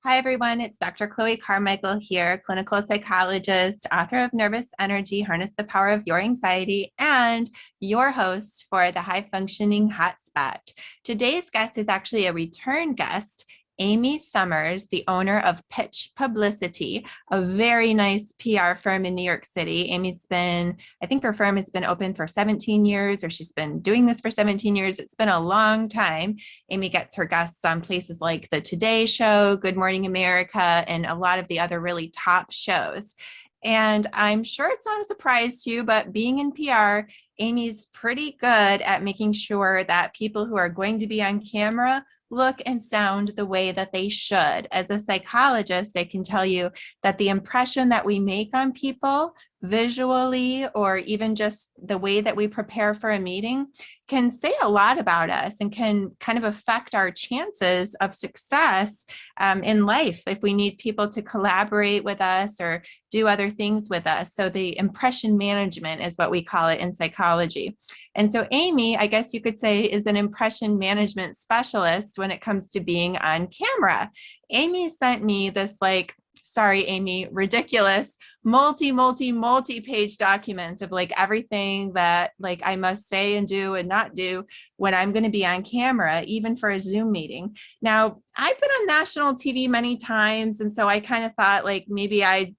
Hi, everyone. It's Dr. Chloe Carmichael here, clinical psychologist, author of Nervous Energy, Harness the Power of Your Anxiety, and your host for the High Functioning Hotspot. Today's guest is actually a return guest, Amy Summers, the owner of Pitch Publicity, a very nice PR firm in New York City. Amy's been, I think her firm has been open for 17 years, or she's been doing this for 17 years. It's been a long time. Amy gets her guests on places like The Today Show, Good Morning America, and a lot of the other really top shows. And I'm sure it's not a surprise to you, but being in PR, Amy's pretty good at making sure that people who are going to be on camera look and sound the way that they should. As a psychologist, I can tell you that the impression that we make on people visually, or even just the way that we prepare for a meeting, can say a lot about us and can kind of affect our chances of success in life if we need people to collaborate with us or do other things with us. So the impression management is what we call it in psychology. And so Amy, I guess you could say, is an impression management specialist when it comes to being on camera. Amy sent me this, sorry, Amy, ridiculous multi-page document of everything that I must say and do and not do when I'm going to be on camera, even for a Zoom meeting. Now, I've been on national TV many times, and so I kind of thought maybe I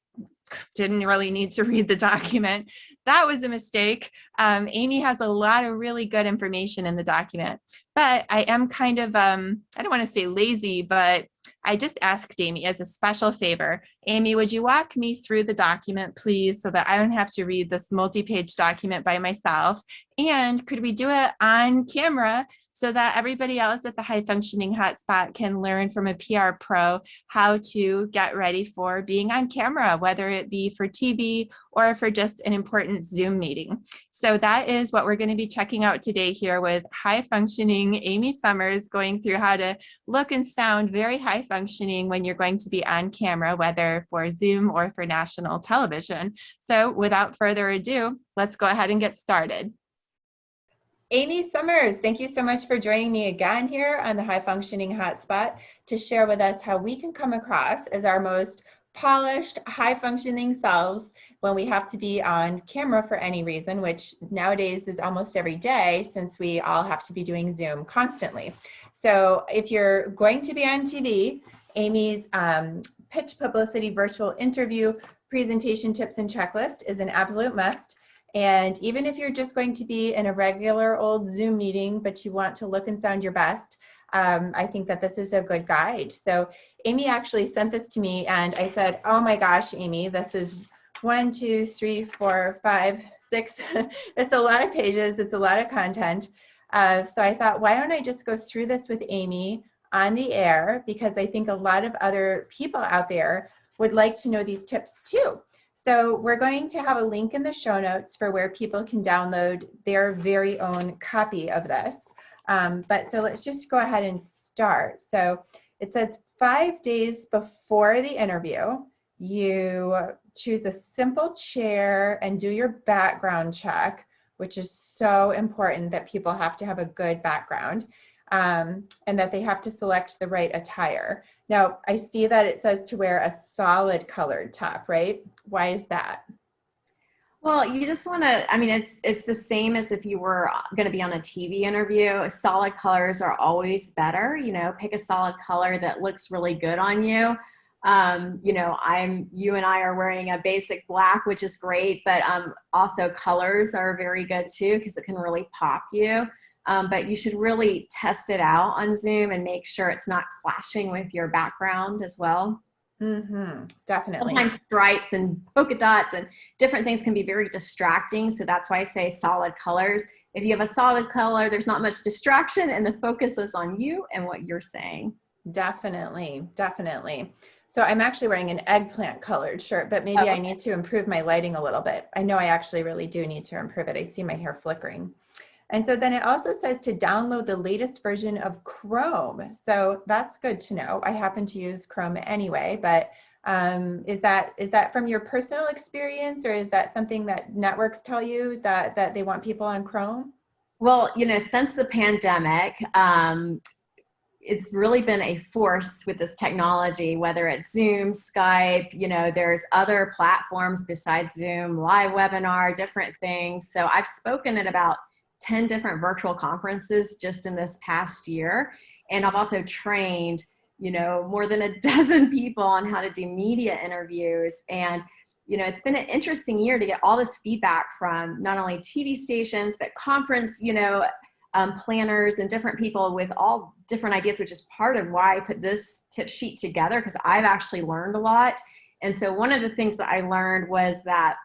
didn't really need to read the document. That was a mistake. Amy has a lot of really good information in the document, but I am kind of, I don't want to say lazy, but I just asked Amy as a special favor, Amy, would you walk me through the document, please, so that I don't have to read this multi-page document by myself? And could we do it on camera so that everybody else at the High Functioning Hotspot can learn from a PR pro how to get ready for being on camera, whether it be for TV or for just an important Zoom meeting. So that is what we're going to be checking out today here with high functioning Amy Summers, going through how to look and sound very high functioning when you're going to be on camera, whether for Zoom or for national television. So without further ado, let's go ahead and get started. Amy Summers, thank you so much for joining me again here on the High Functioning Hotspot to share with us how we can come across as our most polished, high functioning selves when we have to be on camera for any reason, which nowadays is almost every day since we all have to be doing Zoom constantly. So if you're going to be on TV, Amy's Pitch Publicity virtual interview presentation tips and checklist is an absolute must. And even if you're just going to be in a regular old Zoom meeting, but you want to look and sound your best, I think that this is a good guide. So Amy actually sent this to me and I said, oh my gosh, Amy, this is 1, 2, 3, 4, 5, 6. It's a lot of pages. It's a lot of content. So I thought, why don't I just go through this with Amy on the air? Because I think a lot of other people out there would like to know these tips too. So we're going to have a link in the show notes for where people can download their very own copy of this. But so let's just go ahead and start. So it says 5 days before the interview, you choose a simple chair and do your background check, which is so important that people have to have a good background, and that they have to select the right attire. Now, I see that it says to wear a solid colored top, right? Why is that? Well, you just want to, it's the same as if you were going to be on a TV interview. Solid colors are always better. Pick a solid color that looks really good on you. You and I are wearing a basic black, which is great, but also colors are very good too, because it can really pop you. But you should really test it out on Zoom and make sure it's not clashing with your background as well. Mm-hmm, definitely. Sometimes stripes and polka dots and different things can be very distracting. So that's why I say solid colors. If you have a solid color, there's not much distraction and the focus is on you and what you're saying. Definitely, definitely. So I'm actually wearing an eggplant colored shirt, but maybe I need to improve my lighting a little bit. I know I actually really do need to improve it. I see my hair flickering. And so then it also says to download the latest version of Chrome. So that's good to know. I happen to use Chrome anyway, but is that from your personal experience, or is that something that networks tell you that they want people on Chrome? Well, since the pandemic, it's really been a force with this technology, whether it's Zoom, Skype, there's other platforms besides Zoom, live webinar, different things. So I've spoken at about 10 different virtual conferences just in this past year. And I've also trained, more than a dozen people on how to do media interviews. And, it's been an interesting year to get all this feedback from not only TV stations, but conference, planners and different people with all different ideas, which is part of why I put this tip sheet together, because I've actually learned a lot. And so one of the things that I learned was that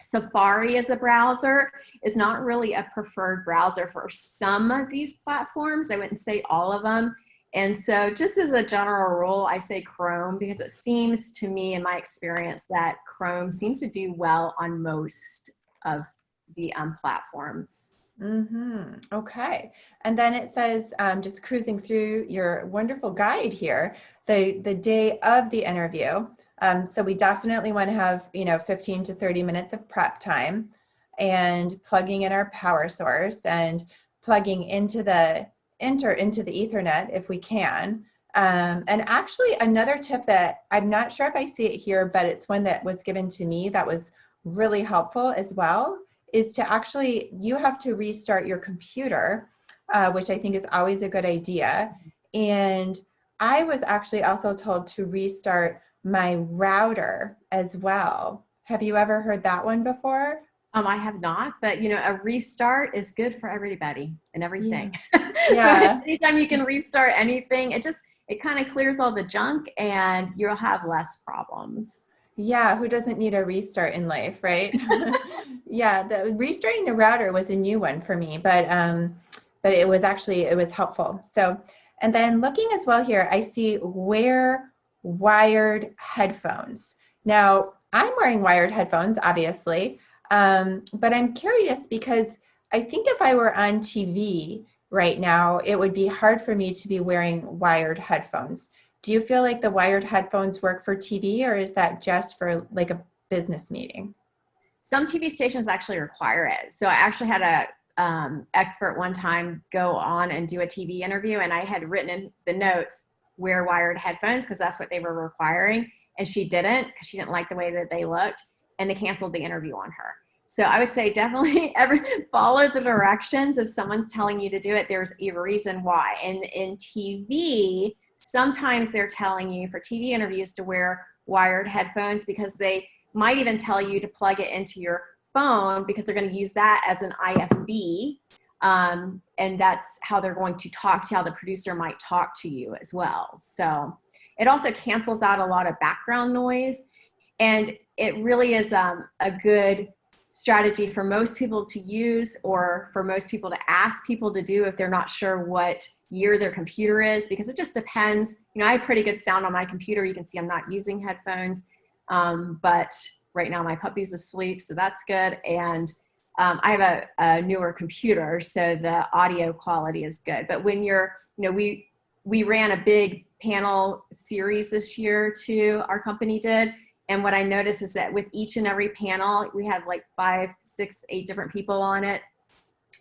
Safari as a browser is not really a preferred browser for some of these platforms. I wouldn't say all of them. And so just as a general rule, I say Chrome, because it seems to me, in my experience, that Chrome seems to do well on most of the platforms. Okay. And then it says, just cruising through your wonderful guide here, the day of the interview. So we definitely want to have, 15 to 30 minutes of prep time, and plugging in our power source and plugging into the Ethernet if we can. And actually another tip that I'm not sure if I see it here, but it's one that was given to me that was really helpful as well, is to actually, you have to restart your computer, which I think is always a good idea. And I was actually also told to restart my router as well. Have you ever heard that one before? I have not, but a restart is good for everybody and everything. Yeah. So anytime you can restart anything, it kind of clears all the junk and you'll have less problems. Yeah, who doesn't need a restart in life, right? Yeah, the restarting the router was a new one for me, but it was helpful. So, and then looking as well here, I see wear wired headphones. Now, I'm wearing wired headphones, obviously, but I'm curious because I think if I were on TV right now, it would be hard for me to be wearing wired headphones. Do you feel like the wired headphones work for TV, or is that just for like a business meeting? Some TV stations actually require it. So I actually had a expert one time go on and do a TV interview, and I had written in the notes, wear wired headphones, because that's what they were requiring. And she didn't, because she didn't like the way that they looked, and they canceled the interview on her. So I would say definitely follow the directions. If someone's telling you to do it, there's a reason why. And in TV, sometimes they're telling you for TV interviews to wear wired headphones because they might even tell you to plug it into your phone because they're going to use that as an IFB. And that's how they're going to talk to, how the producer might talk to you as well. So it also cancels out a lot of background noise. And it really is a good strategy for most people to use, or for most people to ask people to do if they're not sure what year their computer is, because it just depends. I have pretty good sound on my computer. You can see I'm not using headphones, but right now my puppy's asleep, so that's good. And I have a newer computer, so the audio quality is good. But when you're, we ran a big panel series this year too, our company did. And what I noticed is that with each and every panel, we had like 5, 6, 8 different people on it.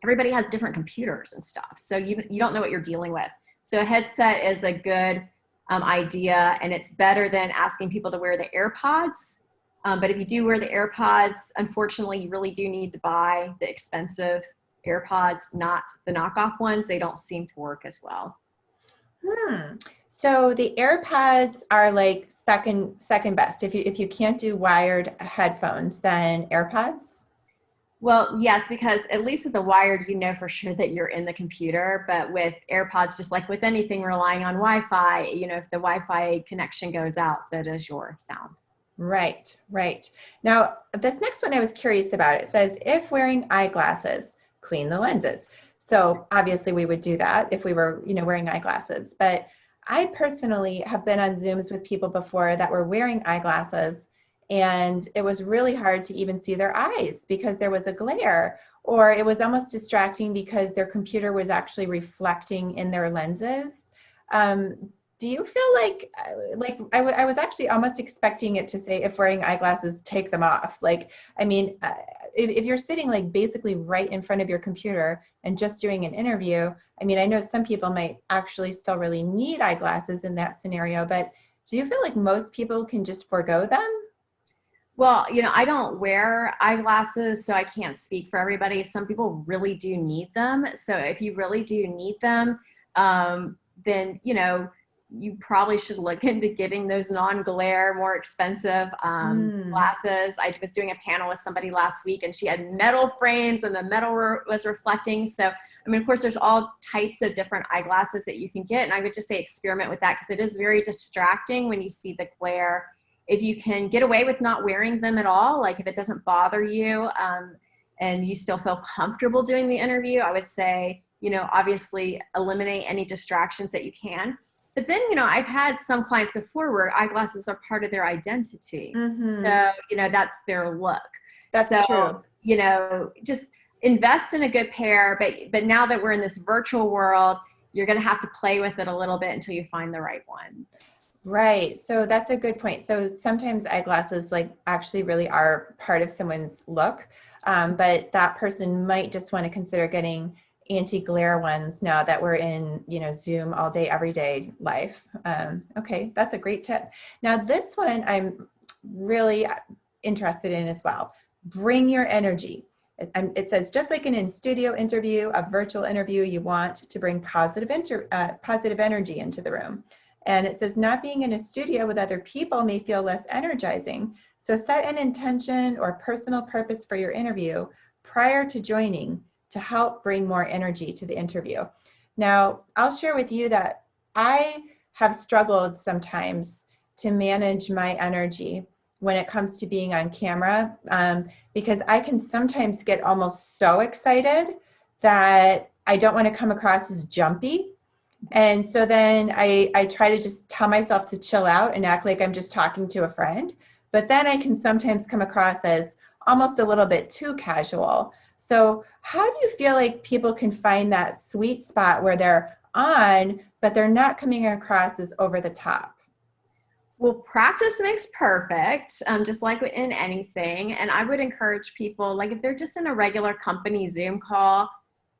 Everybody has different computers and stuff. So you don't know what you're dealing with. So a headset is a good idea, and it's better than asking people to wear the AirPods. But if you do wear the AirPods, unfortunately, you really do need to buy the expensive AirPods, not the knockoff ones. They don't seem to work as well. So the AirPods are like second best. If you can't do wired headphones, then AirPods? Well, yes, because at least with the wired, for sure that you're in the computer. But with AirPods, just like with anything relying on Wi-Fi, if the Wi-Fi connection goes out, so does your sound. Right. Now, this next one I was curious about. It says, if wearing eyeglasses, clean the lenses. So obviously we would do that if we were, wearing eyeglasses. But I personally have been on Zooms with people before that were wearing eyeglasses, and it was really hard to even see their eyes because there was a glare, or it was almost distracting because their computer was actually reflecting in their lenses. Do you feel like I was actually almost expecting it to say, if wearing eyeglasses, take them off? if you're sitting like basically right in front of your computer and just doing an interview, I mean, I know some people might actually still really need eyeglasses in that scenario, but do you feel like most people can just forego them? Well, I don't wear eyeglasses, so I can't speak for everybody. Some people really do need them. So if you really do need them, then, you probably should look into getting those non-glare, more expensive glasses. I was doing a panel with somebody last week, and she had metal frames, and the metal was reflecting. So, I mean, of course, there's all types of different eyeglasses that you can get. And I would just say experiment with that, because it is very distracting when you see the glare. If you can get away with not wearing them at all, like if it doesn't bother you and you still feel comfortable doing the interview, I would say, obviously eliminate any distractions that you can. But then, I've had some clients before where eyeglasses are part of their identity. So, that's their look. That's true. Just invest in a good pair. But now that we're in this virtual world, you're going to have to play with it a little bit until you find the right ones. Right. So that's a good point. So sometimes eyeglasses like actually really are part of someone's look, but that person might just want to consider getting anti-glare ones now that we're in, Zoom all day, every day life. Okay, that's a great tip. Now this one I'm really interested in as well. Bring your energy. It says, just like an in-studio interview, a virtual interview, you want to bring positive energy into the room. And it says, not being in a studio with other people may feel less energizing. So set an intention or personal purpose for your interview prior to joining to help bring more energy to the interview. Now, I'll share with you that I have struggled sometimes to manage my energy when it comes to being on camera, because I can sometimes get almost so excited that I don't want to come across as jumpy. And so then I try to just tell myself to chill out and act like I'm just talking to a friend. But then I can sometimes come across as almost a little bit too casual. So how do you feel like people can find that sweet spot where they're on, but they're not coming across as over the top? Well, practice makes perfect, just like in anything. And I would encourage people, like if they're just in a regular company Zoom call,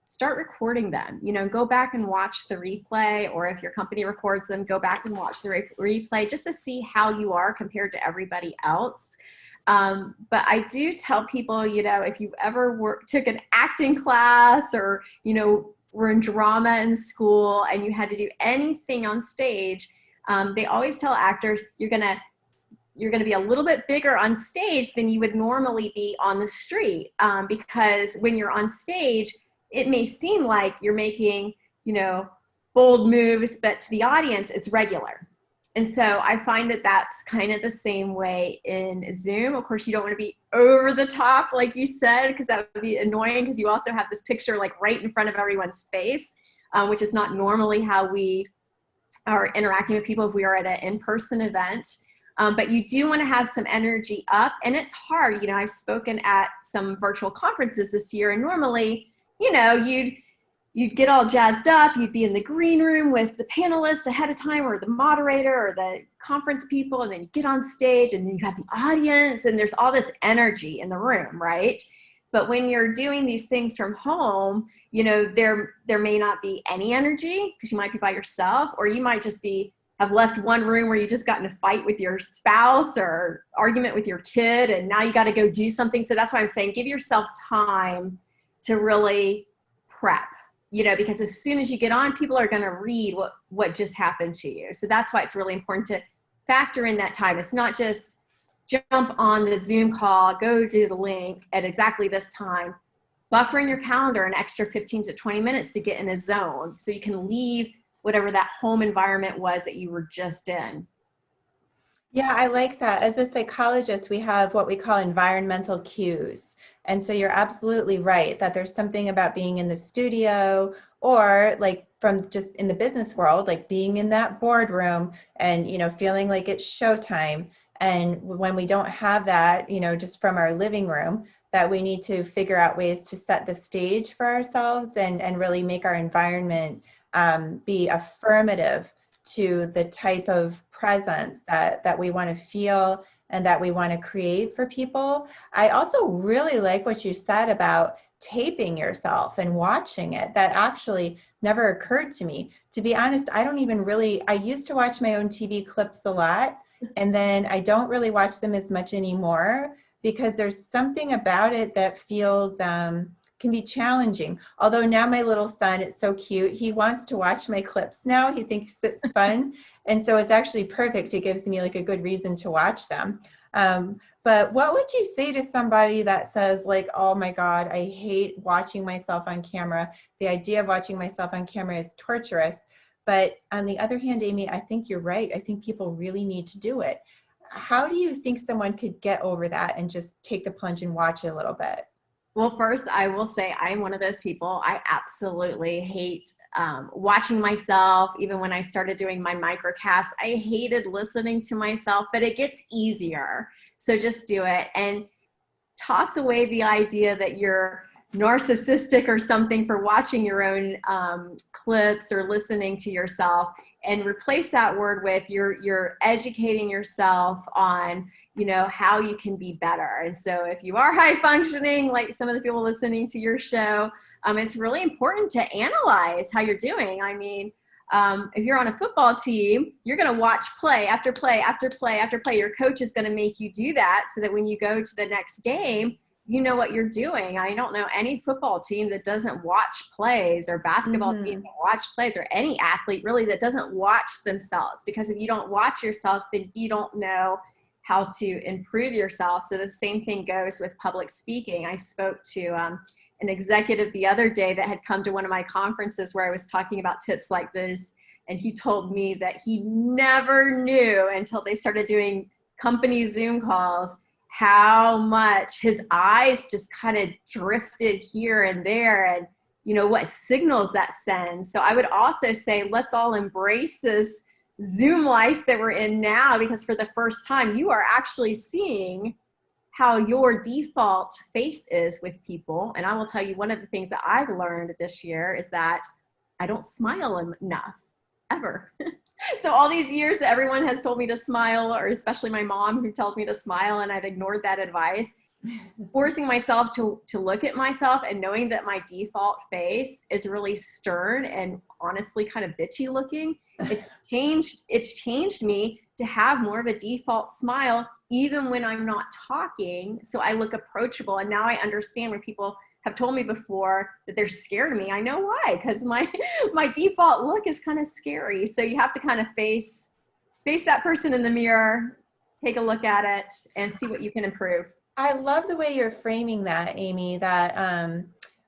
start recording them. Go back and watch the replay, or if your company records them, go back and watch the replay just to see how you are compared to everybody else. But I do tell people, if you ever took an acting class or, were in drama in school and you had to do anything on stage, they always tell actors, you're going to be a little bit bigger on stage than you would normally be on the street. Because when you're on stage, it may seem like you're making, bold moves, but to the audience, it's regular. And so I find that that's kind of the same way in Zoom. Of course, you don't want to be over the top, like you said, because that would be annoying, because you also have this picture like right in front of everyone's face, which is not normally how we are interacting with people if we are at an in-person event. But you do want to have some energy up, and it's hard. I've spoken at some virtual conferences this year, and normally, you'd get all jazzed up, you'd be in the green room with the panelists ahead of time, or the moderator or the conference people, and then you get on stage and then you have the audience and there's all this energy in the room, right? But when you're doing these things from home, there may not be any energy because you might be by yourself, or you might just have left one room where you just got in a fight with your spouse or argument with your kid, and now you got to go do something. So that's why I'm saying give yourself time to really prep. Because as soon as you get on, people are going to read what just happened to you. So that's why it's really important to factor in that time. It's not just jump on the Zoom call, go to the link at exactly this time. Buffer in your calendar an extra 15 to 20 minutes to get in a zone so you can leave whatever that home environment was that you were just in. Yeah, I like that. As a psychologist, we have what we call environmental cues. And so you're absolutely right that there's something about being in the studio, or like from just in the business world, like being in that boardroom and, feeling like it's showtime. And when we don't have that, just from our living room, that we need to figure out ways to set the stage for ourselves and really make our environment be affirmative to the type of presence that we want to feel and that we want to create for people. I also really like what you said about taping yourself and watching it. That actually never occurred to me. To be honest, I don't even really, I used to watch my own TV clips a lot, and then I don't really watch them as much anymore because there's something about it that feels, can be challenging. Although now my little son, it's so cute. He wants to watch my clips now. He thinks it's fun. And so it's actually perfect. It gives me like a good reason to watch them. But what would you say to somebody that says like, oh my God, I hate watching myself on camera. The idea of watching myself on camera is torturous. But on the other hand, Amy, I think you're right. I think people really need to do it. How do you think someone could get over that and just take the plunge and watch it a little bit? Well, first, I will say I'm one of those people. I absolutely hate watching myself. Even when I started doing my microcast, I hated listening to myself, but it gets easier. So just do it and toss away the idea that you're narcissistic or something for watching your own clips or listening to yourself, and replace that word with you're educating yourself on, you know, how you can be better. And so if you are high functioning, like some of the people listening to your show, it's really important to analyze how you're doing. I mean, if you're on a football team, you're going to watch play after play after play after play. Your coach is going to make you do that so that when you go to the next game, you know what you're doing. I don't know any football team that doesn't watch plays, or basketball team that watch plays, or any athlete really that doesn't watch themselves. Because if you don't watch yourself, then you don't know how to improve yourself. So the same thing goes with public speaking. I spoke to an executive the other day that had come to one of my conferences where I was talking about tips like this. And he told me that he never knew until they started doing company Zoom calls how much his eyes just kind of drifted here and there, and you know what signals that sends. So I would also say, let's all embrace this Zoom life that we're in now, because for the first time, you are actually seeing how your default face is with people. And I will tell you, one of the things that I've learned this year is that I don't smile enough, ever. So all these years that everyone has told me to smile, or especially my mom who tells me to smile, and I've ignored that advice, forcing myself to look at myself and knowing that my default face is really stern and honestly kind of bitchy looking. It's changed me to have more of a default smile even when I'm not talking. So I look approachable. And now I understand when people have told me before that they're scared of me. I know why, because my default look is kind of scary. So you have to kind of face that person in the mirror, take a look at it, and see what you can improve. I love the way you're framing that, Amy, that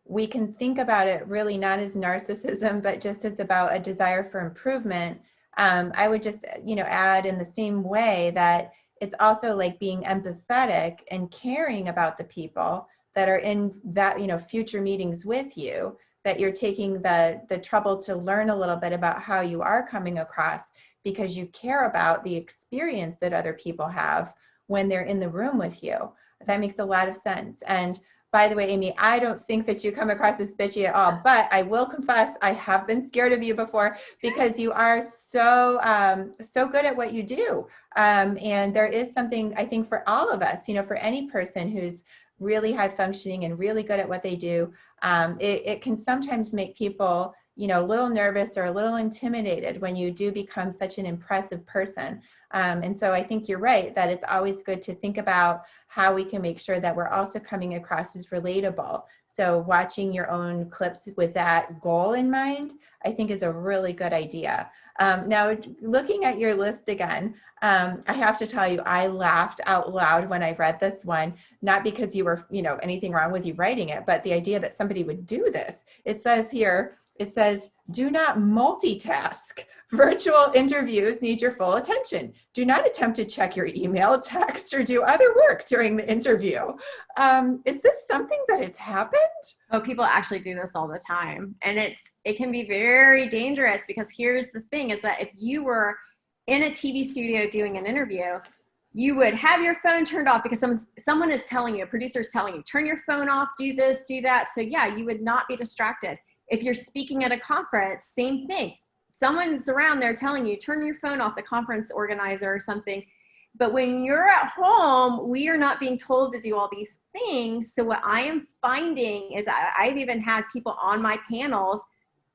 we can think about it really not as narcissism, but just as about a desire for improvement. I would just, add in the same way that it's also like being empathetic and caring about the people that are in that, future meetings with you, that you're taking the trouble to learn a little bit about how you are coming across, because you care about the experience that other people have when they're in the room with you. That makes a lot of sense. And by the way, Amy, I don't think that you come across as bitchy at all, but I will confess, I have been scared of you before, because you are so good at what you do. And there is something, I think, for all of us, for any person who's really high functioning and really good at what they do, it can sometimes make people, a little nervous or a little intimidated when you do become such an impressive person. And so I think you're right that it's always good to think about how we can make sure that we're also coming across as relatable. So watching your own clips with that goal in mind, I think is a really good idea. Now, looking at your list again, I have to tell you, I laughed out loud when I read this one, not because you were, anything wrong with you writing it, but the idea that somebody would do this. It says, do not multitask. Virtual interviews need your full attention. Do not attempt to check your email, text, or do other work during the interview. Is this something that has happened? Oh, people actually do this all the time. And it can be very dangerous, because here's the thing is that if you were in a TV studio doing an interview, you would have your phone turned off because someone is telling you, a producer is telling you, turn your phone off, do this, do that. So yeah, you would not be distracted. If you're speaking at a conference, same thing. Someone's around there telling you, turn your phone off, the conference organizer or something. But when you're at home, we are not being told to do all these things. So what I am finding is I've even had people on my panels,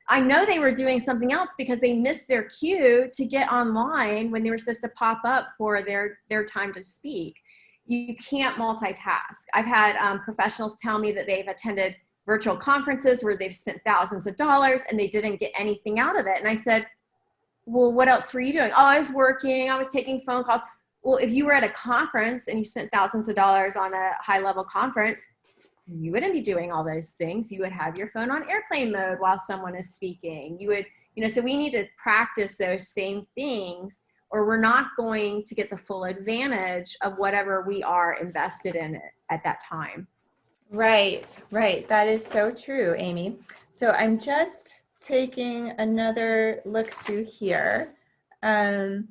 I know they were doing something else because they missed their cue to get online when they were supposed to pop up for their time to speak. You can't multitask. I've had professionals tell me that they've attended virtual conferences where they've spent thousands of dollars and they didn't get anything out of it. And I said, well, what else were you doing? Oh, I was working, I was taking phone calls. Well, if you were at a conference and you spent thousands of dollars on a high-level conference, you wouldn't be doing all those things. You would have your phone on airplane mode while someone is speaking. You would, so we need to practice those same things, or we're not going to get the full advantage of whatever we are invested in at that time. Right. That is so true, Amy. So I'm just taking another look through here. And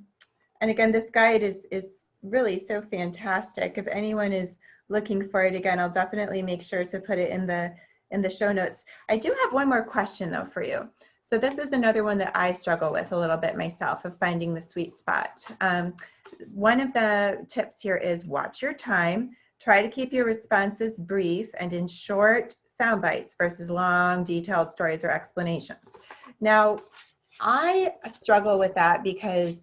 again, this guide is really so fantastic. If anyone is looking for it again, I'll definitely make sure to put it in the show notes. I do have one more question though for you. So this is another one that I struggle with a little bit myself, of finding the sweet spot. One of the tips here is watch your time. Try to keep your responses brief and in short sound bites versus long, detailed stories or explanations. Now, I struggle with that because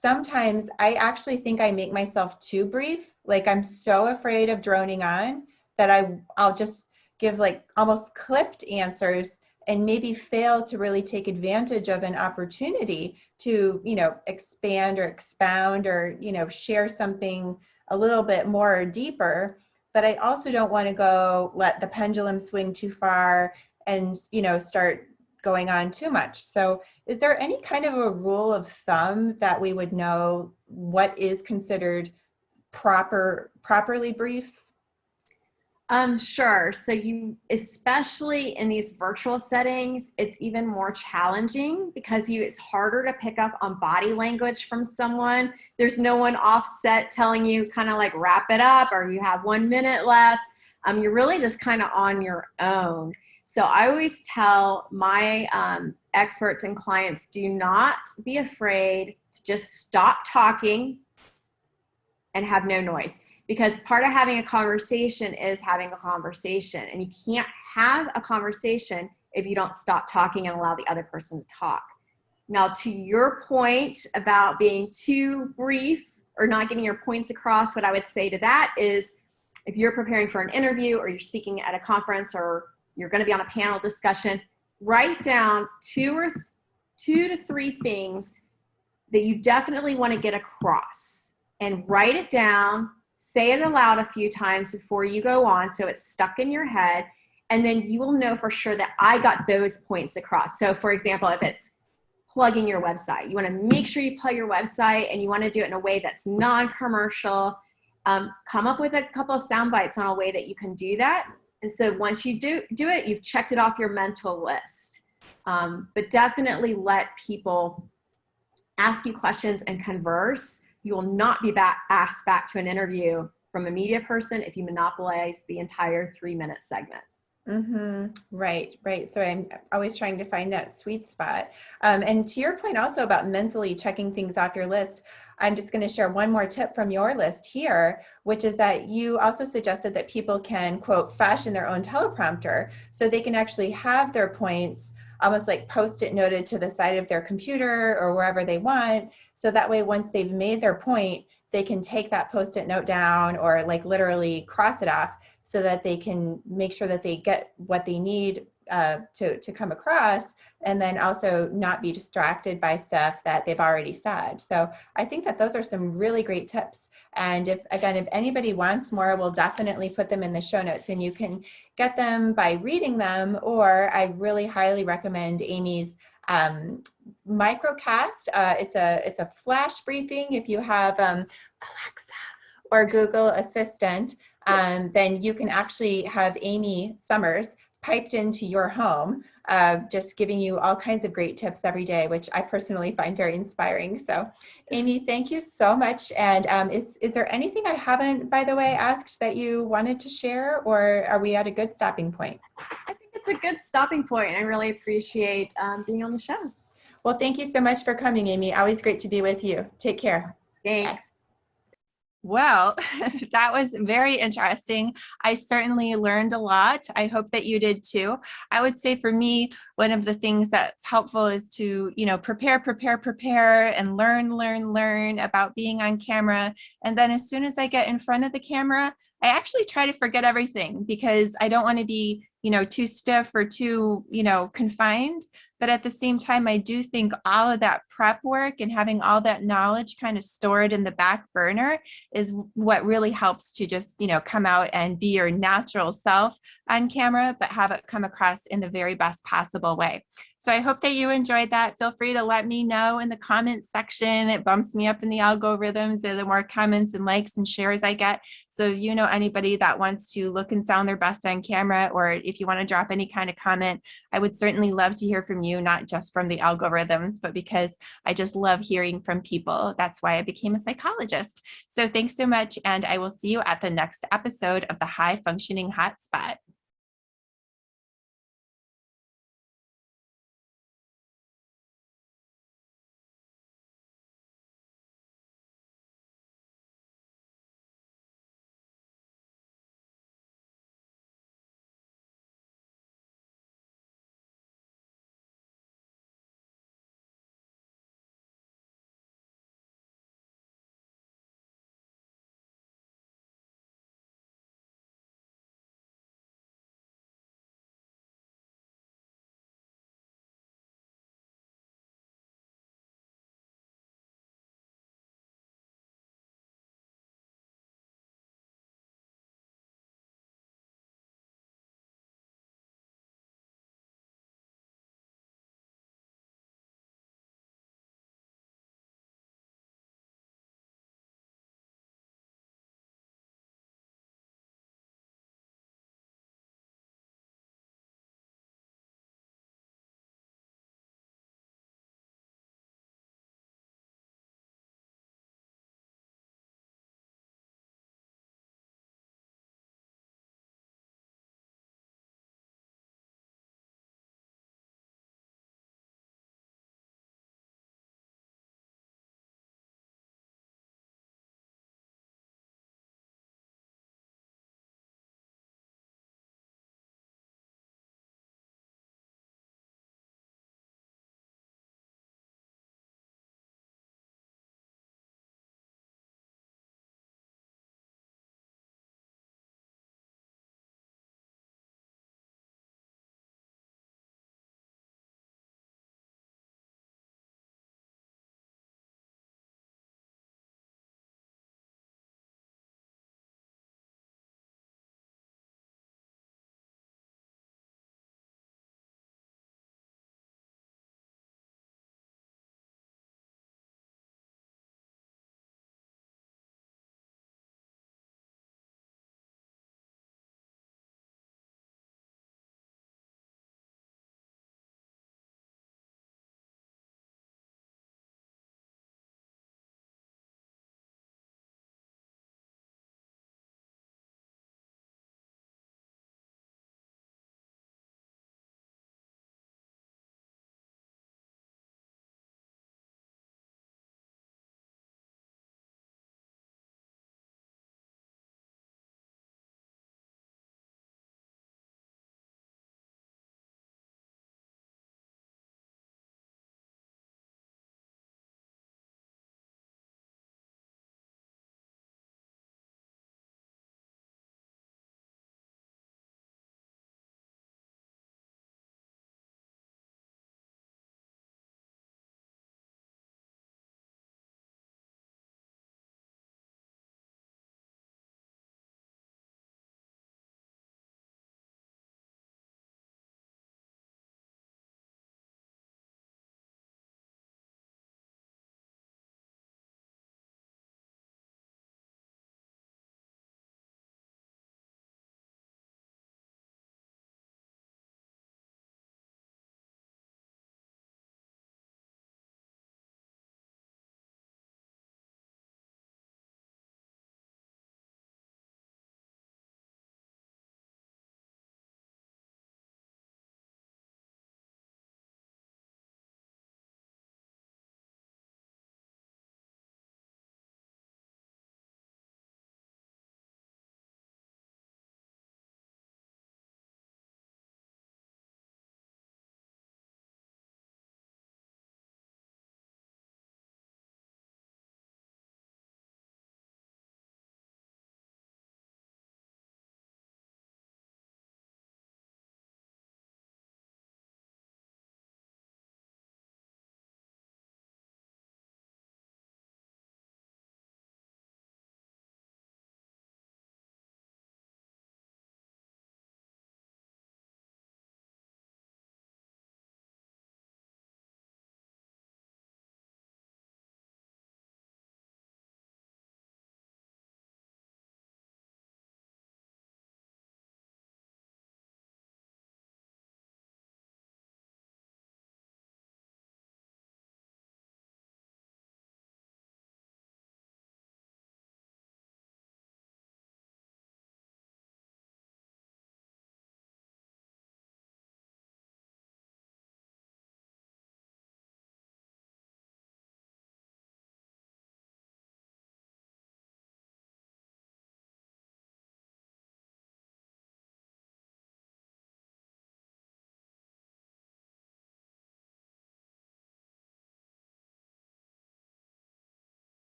sometimes I actually think I make myself too brief. Like, I'm so afraid of droning on that I'll just give like almost clipped answers and maybe fail to really take advantage of an opportunity to, expand or expound or, share something a little bit more or deeper. But I also don't want to let the pendulum swing too far and, start going on too much. So is there any kind of a rule of thumb that we would know what is considered properly brief? Sure. So especially in these virtual settings, it's even more challenging because it's harder to pick up on body language from someone. There's no one offset telling you kind of like wrap it up or you have 1 minute left. You're really just kind of on your own. So I always tell my experts and clients, do not be afraid to just stop talking and have no noise. Because part of having a conversation is having a conversation, and you can't have a conversation if you don't stop talking and allow the other person to talk. Now, to your point about being too brief or not getting your points across, what I would say to that is if you're preparing for an interview or you're speaking at a conference or you're going to be on a panel discussion, write down 2 to 3 things that you definitely want to get across and write it down. Say it aloud a few times before you go on so it's stuck in your head, and then you will know for sure that I got those points across. So for example, if it's plugging your website, you want to make sure you plug your website and you want to do it in a way that's non-commercial. Come up with a couple of sound bites on a way that you can do that. And so once you do it, you've checked it off your mental list. But definitely let people ask you questions and converse. You will not be asked back to an interview from a media person if you monopolize the entire 3-minute segment. Mm-hmm. Right. So I'm always trying to find that sweet spot. And to your point also about mentally checking things off your list, I'm just going to share one more tip from your list here, which is that you also suggested that people can, quote, fashion their own teleprompter so they can actually have their points almost like post-it noted to the side of their computer or wherever they want. So that way, once they've made their point, they can take that post-it note down or like literally cross it off so that they can make sure that they get what they need to come across, and then also not be distracted by stuff that they've already said. So I think that those are some really great tips. And if anybody wants more, we'll definitely put them in the show notes, and you can get them by reading them, or I really highly recommend Amy's microcast. It's a flash briefing. If you have Alexa or Google Assistant, then you can actually have Amy Summers piped into your home, just giving you all kinds of great tips every day, which I personally find very inspiring. So Amy, thank you so much. And is there anything I haven't, by the way, asked that you wanted to share, or are we at a good stopping point? I think it's a good stopping point. I really appreciate being on the show. Well, thank you so much for coming, Amy. Always great to be with you. Take care. Thanks. Well, that was very interesting. I certainly learned a lot. I hope that you did too. I would say for me, one of the things that's helpful is to, prepare and learn about being on camera. And then as soon as I get in front of the camera, I actually try to forget everything because I don't want to be, too stiff or too, confined. But at the same time, I do think all of that prep work and having all that knowledge kind of stored in the back burner is what really helps to just, come out and be your natural self on camera, but have it come across in the very best possible way. So I hope that you enjoyed that. Feel free to let me know in the comments section. It bumps me up in the algorithms. The more comments and likes and shares I get. So if you know anybody that wants to look and sound their best on camera, or if you want to drop any kind of comment, I would certainly love to hear from you, not just from the algorithms, but because I just love hearing from people. That's why I became a psychologist. So thanks so much. And I will see you at the next episode of the High Functioning Hotspot.